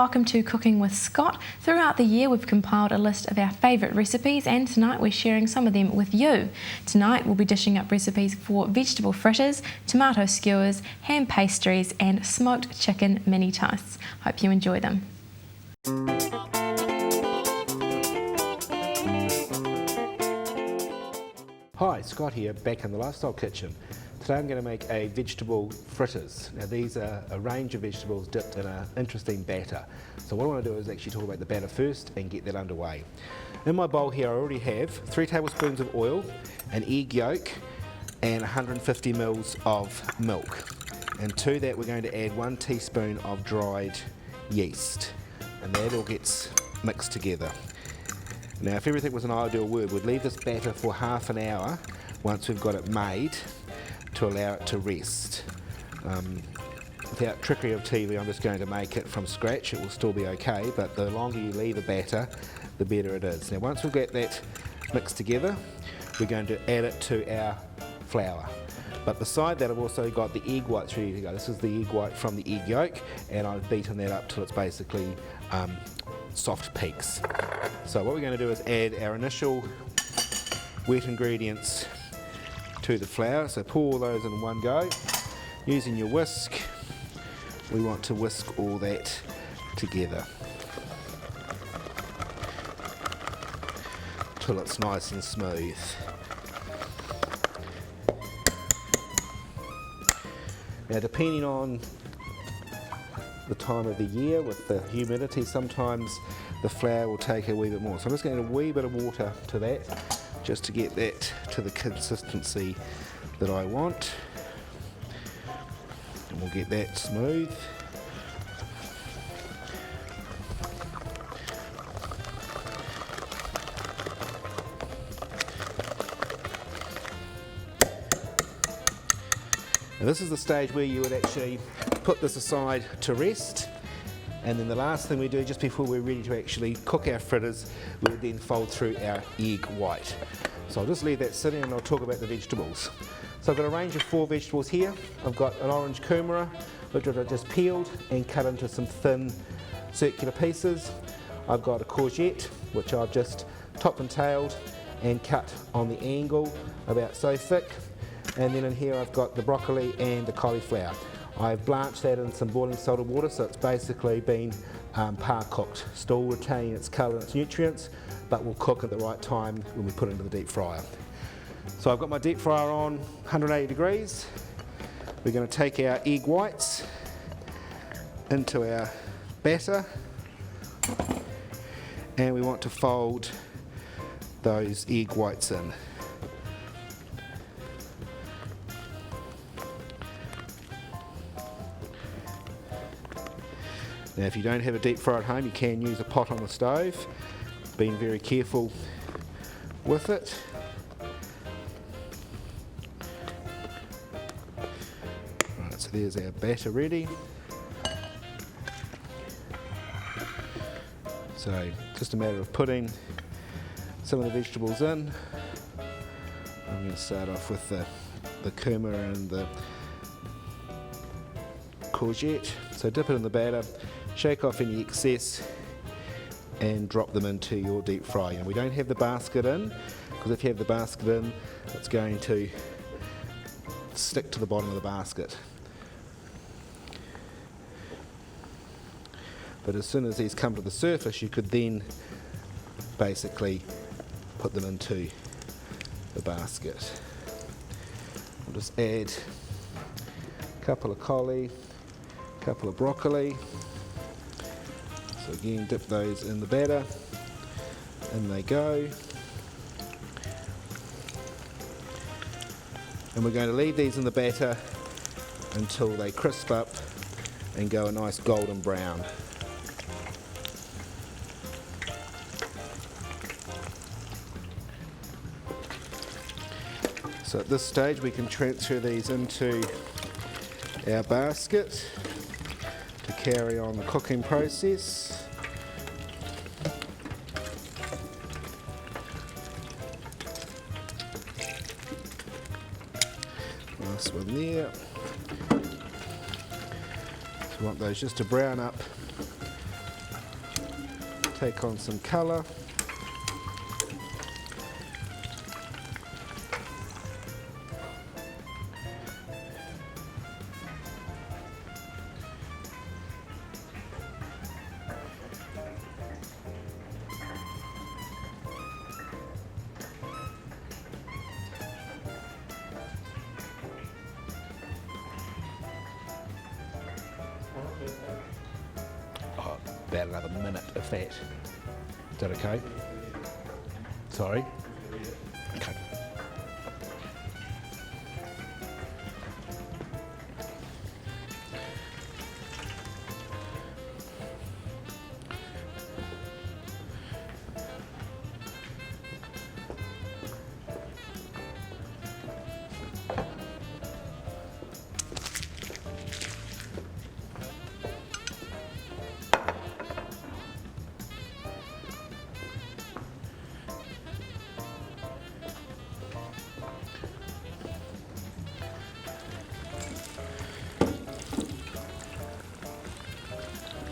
welcome to Cooking with Scott. Throughout the year we've compiled a list of our favourite recipes and tonight we're sharing some of them with you. Tonight we'll be dishing up recipes for vegetable fritters, tomato skewers, ham pastries and smoked chicken mini toasts. Hope you enjoy them. Hi, Scott here, back in the Lifestyle Kitchen. Today I'm going to make a vegetable fritters. Now these are a range of vegetables dipped in an interesting batter. So what I want to do is actually talk about the batter first and get that underway. In my bowl here I already have 3 tablespoons of oil, an egg yolk and 150 mils of milk. And to that we're going to add 1 teaspoon of dried yeast. And that all gets mixed together. Now if everything was an ideal world, we'd leave this batter for half an hour once we've got it made to allow it to rest. Without trickery of TV, I'm just going to make it from scratch. It will still be okay, but the longer you leave a batter, the better it is. Now once we've got that mixed together, we're going to add it to our flour. But beside that I've also got the egg whites ready to go. This is the egg white from the egg yolk and I've beaten that up till it's basically soft peaks. So what we're going to do is add our initial wet ingredients to the flour. So pour all those in one go. Using your whisk, we want to whisk all that together till it's nice and smooth. Now depending on the time of the year with the humidity, sometimes the flour will take a wee bit more. So I'm just going to add a wee bit of water to that just to get that to the consistency that I want. And we'll get that smooth. Now this is the stage where you would actually put this aside to rest, and then the last thing we do just before we're ready to actually cook our fritters, we would then fold through our egg white. So I'll just leave that sitting and I'll talk about the vegetables. So I've got a range of 4 vegetables here. I've got an orange kumara, which I've just peeled and cut into some thin circular pieces. I've got a courgette, which I've just topped and tailed and cut on the angle about so thick. And then in here I've got the broccoli and the cauliflower. I've blanched that in some boiling salted water, so it's basically been par cooked, still retaining its colour and its nutrients, but will cook at the right time when we put it into the deep fryer. So I've got my deep fryer on 180 degrees. We're going to take our egg whites into our batter and we want to fold those egg whites in. Now if you don't have a deep fryer at home, you can use a pot on the stove. Being very careful with it. Right, so there's our batter ready. So just a matter of putting some of the vegetables in. I'm going to start off with the kumara and the courgette. So dip it in the batter. Shake off any excess and drop them into your deep fry. And we don't have the basket in, because if you have the basket in, it's going to stick to the bottom of the basket. But as soon as these come to the surface, you could then basically put them into the basket. I'll just add a couple of cauli, a couple of broccoli. So again, dip those in the batter, in they go. And we're going to leave these in the batter until they crisp up and go a nice golden brown. So at this stage we can transfer these into our basket to carry on the cooking process. Nice one there. So we want those just to brown up take on some colour. Oh, about another minute of that. Is that okay? Sorry? Okay.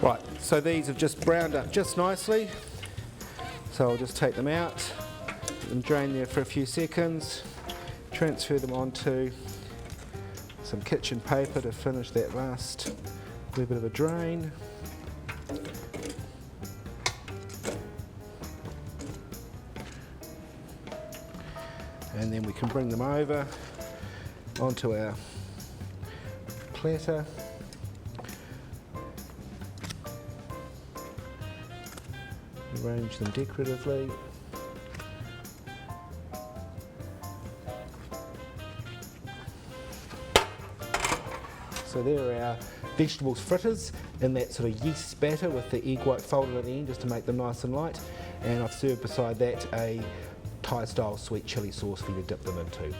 Right, so these have just browned up just nicely. So I'll just take them out and drain there for a few seconds. Transfer them onto some kitchen paper to finish that last little bit of a drain. And then we can bring them over onto our platter. Arrange them decoratively. So there are our vegetable fritters in that sort of yeast batter with the egg white folded at the end just to make them nice and light. And I've served beside that a Thai style sweet chilli sauce for you to dip them into.